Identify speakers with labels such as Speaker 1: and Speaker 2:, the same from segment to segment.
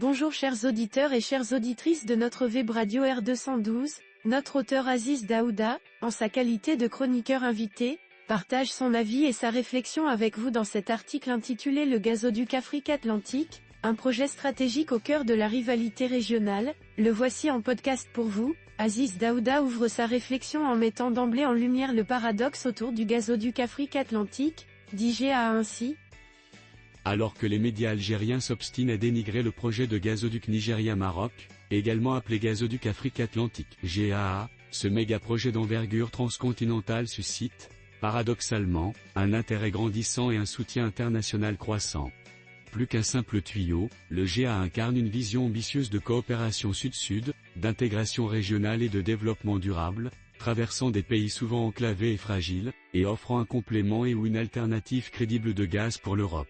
Speaker 1: Bonjour chers auditeurs et chères auditrices de notre web radio R212, notre auteur Aziz Daouda, en sa qualité de chroniqueur invité, partage son avis et sa réflexion avec vous dans cet article intitulé Le gazoduc Afrique-Atlantique, un projet stratégique au cœur de la rivalité régionale. Le voici en podcast pour vous. Aziz Daouda ouvre sa réflexion en mettant d'emblée en lumière le paradoxe autour du gazoduc Afrique-Atlantique, dit GAA ainsi.
Speaker 2: Alors que les médias algériens s'obstinent à dénigrer le projet de gazoduc Nigeria-Maroc, également appelé gazoduc Afrique-Atlantique GAA, ce méga-projet d'envergure transcontinentale suscite, paradoxalement, un intérêt grandissant et un soutien international croissant. Plus qu'un simple tuyau, le GAA incarne une vision ambitieuse de coopération sud-sud, d'intégration régionale et de développement durable, traversant des pays souvent enclavés et fragiles, et offrant un complément et ou une alternative crédible de gaz pour l'Europe.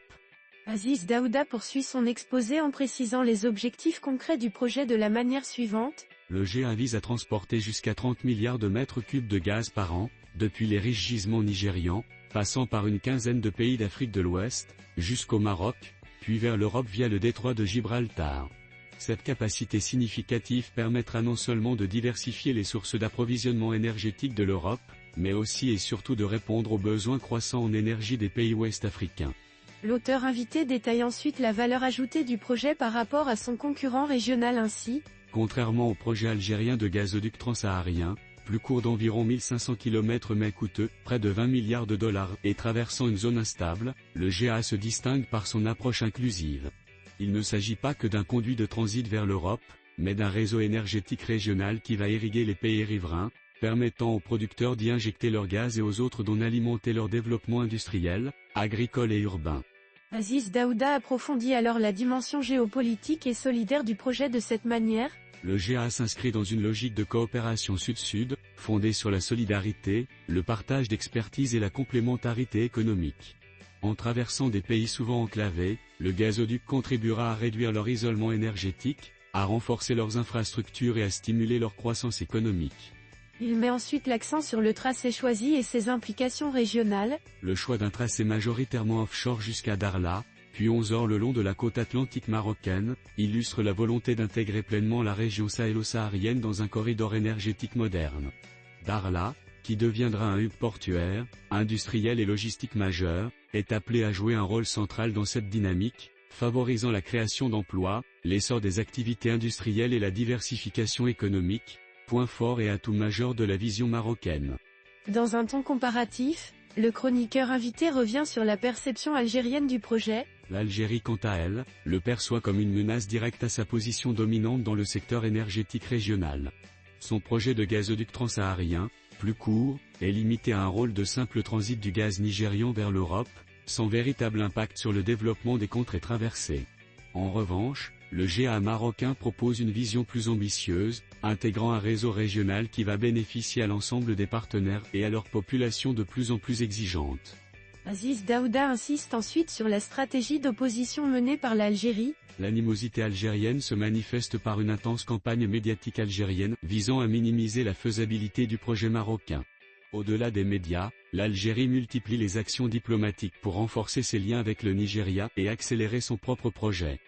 Speaker 1: Aziz Daouda poursuit son exposé en précisant les objectifs concrets du projet de la manière suivante.
Speaker 2: Le GAA vise à transporter jusqu'à 30 milliards de mètres cubes de gaz par an, depuis les riches gisements nigérians, passant par une quinzaine de pays d'Afrique de l'Ouest, jusqu'au Maroc, puis vers l'Europe via le détroit de Gibraltar. Cette capacité significative permettra non seulement de diversifier les sources d'approvisionnement énergétique de l'Europe, mais aussi et surtout de répondre aux besoins croissants en énergie des pays ouest-africains.
Speaker 1: L'auteur invité détaille ensuite la valeur ajoutée du projet par rapport à son concurrent régional ainsi.
Speaker 2: Contrairement au projet algérien de gazoduc transsaharien, plus court d'environ 1500 km mais coûteux, près de 20 milliards de dollars, et traversant une zone instable, le GAA se distingue par son approche inclusive. Il ne s'agit pas que d'un conduit de transit vers l'Europe, mais d'un réseau énergétique régional qui va irriguer les pays riverains, permettant aux producteurs d'y injecter leur gaz et aux autres d'en alimenter leur développement industriel, agricole et urbain.
Speaker 1: Aziz Daouda approfondit alors la dimension géopolitique et solidaire du projet de cette manière.
Speaker 2: Le GAA s'inscrit dans une logique de coopération sud-sud, fondée sur la solidarité, le partage d'expertise et la complémentarité économique. En traversant des pays souvent enclavés, le gazoduc contribuera à réduire leur isolement énergétique, à renforcer leurs infrastructures et à stimuler leur croissance économique.
Speaker 1: Il met ensuite l'accent sur le tracé choisi et ses implications régionales.
Speaker 2: Le choix d'un tracé majoritairement offshore jusqu'à Darla, puis 11 heures le long de la côte atlantique marocaine, illustre la volonté d'intégrer pleinement la région sahélo-saharienne dans un corridor énergétique moderne. Darla, qui deviendra un hub portuaire, industriel et logistique majeur, est appelé à jouer un rôle central dans cette dynamique, favorisant la création d'emplois, l'essor des activités industrielles et la diversification économique, point fort et atout majeur de la vision marocaine.
Speaker 1: Dans un ton comparatif, le chroniqueur invité revient sur la perception algérienne du projet.
Speaker 2: L'Algérie quant à elle, le perçoit comme une menace directe à sa position dominante dans le secteur énergétique régional. Son projet de gazoduc transsaharien, plus court, est limité à un rôle de simple transit du gaz nigérian vers l'Europe, sans véritable impact sur le développement des contrées traversées. En revanche, le GAA marocain propose une vision plus ambitieuse, intégrant un réseau régional qui va bénéficier à l'ensemble des partenaires et à leur population de plus en plus exigeante.
Speaker 1: Aziz Daouda insiste ensuite sur la stratégie d'opposition menée par l'Algérie.
Speaker 2: L'animosité algérienne se manifeste par une intense campagne médiatique algérienne visant à minimiser la faisabilité du projet marocain. Au-delà des médias, l'Algérie multiplie les actions diplomatiques pour renforcer ses liens avec le Nigeria et accélérer son propre projet.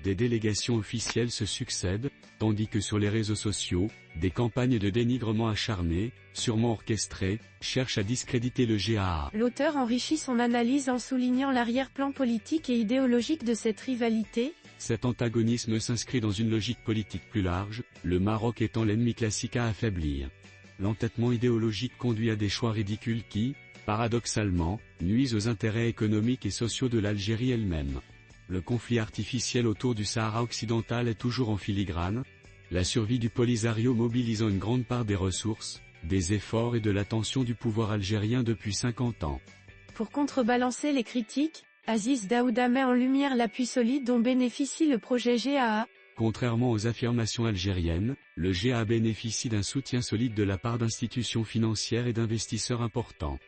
Speaker 2: Des délégations officielles se succèdent, tandis que sur les réseaux sociaux, des campagnes de dénigrement acharnées, sûrement orchestrées, cherchent à discréditer le GAA.
Speaker 1: L'auteur enrichit son analyse en soulignant l'arrière-plan politique et idéologique de cette rivalité.
Speaker 2: Cet antagonisme s'inscrit dans une logique politique plus large, le Maroc étant l'ennemi classique à affaiblir. L'entêtement idéologique conduit à des choix ridicules qui, paradoxalement, nuisent aux intérêts économiques et sociaux de l'Algérie elle-même. Le conflit artificiel autour du Sahara occidental est toujours en filigrane, la survie du Polisario mobilisant une grande part des ressources, des efforts et de l'attention du pouvoir algérien depuis 50 ans.
Speaker 1: Pour contrebalancer les critiques, Aziz Daouda met en lumière l'appui solide dont bénéficie le projet GAA.
Speaker 2: Contrairement aux affirmations algériennes, le GAA bénéficie d'un soutien solide de la part d'institutions financières et d'investisseurs importants.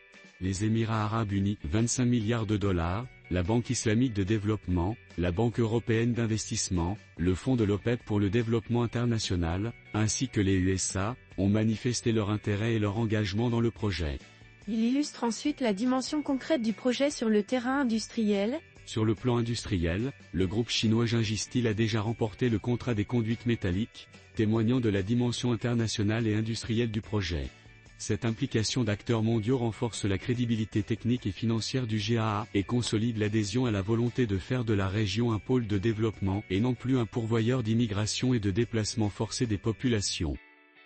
Speaker 2: Les Émirats Arabes Unis, 25 milliards de dollars, la Banque islamique de développement, la Banque européenne d'investissement, le Fonds de l'OPEP pour le développement international, ainsi que les USA, ont manifesté leur intérêt et leur engagement dans le projet.
Speaker 1: Il illustre ensuite la dimension concrète du projet sur le terrain industriel.
Speaker 2: Sur le plan industriel, le groupe chinois Jinji a déjà remporté le contrat des conduites métalliques, témoignant de la dimension internationale et industrielle du projet. Cette implication d'acteurs mondiaux renforce la crédibilité technique et financière du GAA et consolide l'adhésion à la volonté de faire de la région un pôle de développement et non plus un pourvoyeur d'immigration et de déplacement forcé des populations.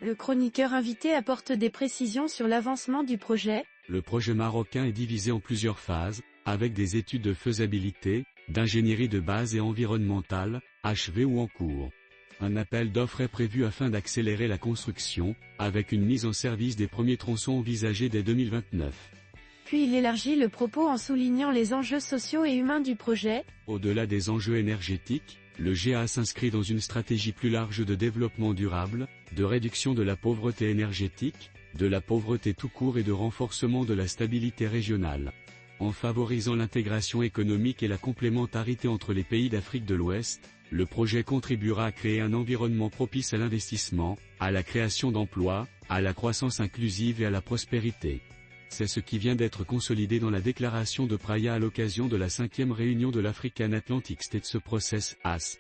Speaker 1: Le chroniqueur invité apporte des précisions sur l'avancement du projet.
Speaker 2: Le projet marocain est divisé en plusieurs phases, avec des études de faisabilité, d'ingénierie de base et environnementale, achevées ou en cours. Un appel d'offres est prévu afin d'accélérer la construction, avec une mise en service des premiers tronçons envisagés dès 2029.
Speaker 1: Puis il élargit le propos en soulignant les enjeux sociaux et humains du projet.
Speaker 2: Au-delà des enjeux énergétiques, le GAA s'inscrit dans une stratégie plus large de développement durable, de réduction de la pauvreté énergétique, de la pauvreté tout court et de renforcement de la stabilité régionale. En favorisant l'intégration économique et la complémentarité entre les pays d'Afrique de l'Ouest, le projet contribuera à créer un environnement propice à l'investissement, à la création d'emplois, à la croissance inclusive et à la prospérité. C'est ce qui vient d'être consolidé dans la déclaration de Praia à l'occasion de la 5e réunion de l'African Atlantic States Process, ASP.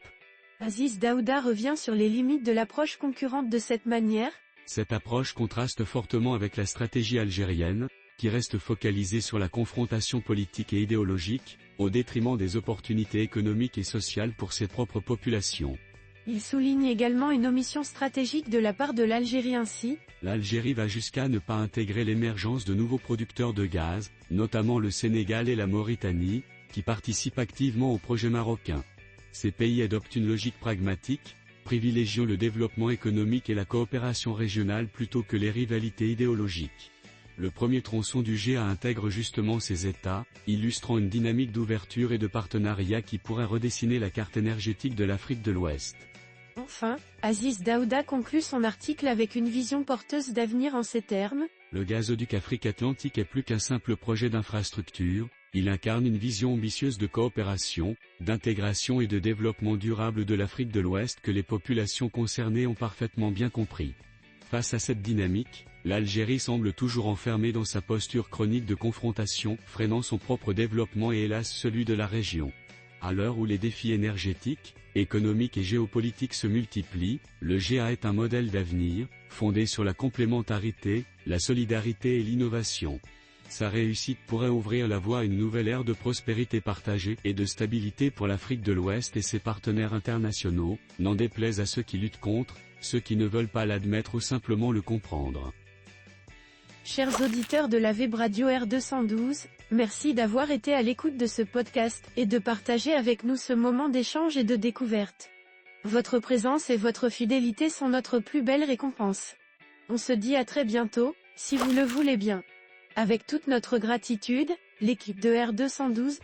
Speaker 1: Aziz Daouda revient sur les limites de l'approche concurrente de cette manière.
Speaker 2: Cette approche contraste fortement avec la stratégie algérienne, qui reste focalisée sur la confrontation politique et idéologique, au détriment des opportunités économiques et sociales pour ses propres populations.
Speaker 1: Il souligne également une omission stratégique de la part de l'Algérie ainsi.
Speaker 2: L'Algérie va jusqu'à ne pas intégrer l'émergence de nouveaux producteurs de gaz, notamment le Sénégal et la Mauritanie, qui participent activement au projet marocain. Ces pays adoptent une logique pragmatique, privilégiant le développement économique et la coopération régionale plutôt que les rivalités idéologiques. Le premier tronçon du GAA intègre justement ces États, illustrant une dynamique d'ouverture et de partenariat qui pourrait redessiner la carte énergétique de l'Afrique de l'Ouest.
Speaker 1: Enfin, Aziz Daouda conclut son article avec une vision porteuse d'avenir en ces termes.
Speaker 2: Le gazoduc Afrique-Atlantique est plus qu'un simple projet d'infrastructure, il incarne une vision ambitieuse de coopération, d'intégration et de développement durable de l'Afrique de l'Ouest que les populations concernées ont parfaitement bien compris. Face à cette dynamique, l'Algérie semble toujours enfermée dans sa posture chronique de confrontation, freinant son propre développement et hélas celui de la région. À l'heure où les défis énergétiques, économiques et géopolitiques se multiplient, le GAA est un modèle d'avenir, fondé sur la complémentarité, la solidarité et l'innovation. Sa réussite pourrait ouvrir la voie à une nouvelle ère de prospérité partagée et de stabilité pour l'Afrique de l'Ouest et ses partenaires internationaux, n'en déplaise à ceux qui luttent contre, ceux qui ne veulent pas l'admettre ou simplement le comprendre.
Speaker 1: Chers auditeurs de la Web Radio R212, merci d'avoir été à l'écoute de ce podcast et de partager avec nous ce moment d'échange et de découverte. Votre présence et votre fidélité sont notre plus belle récompense. On se dit à très bientôt, si vous le voulez bien. Avec toute notre gratitude, l'équipe de R212,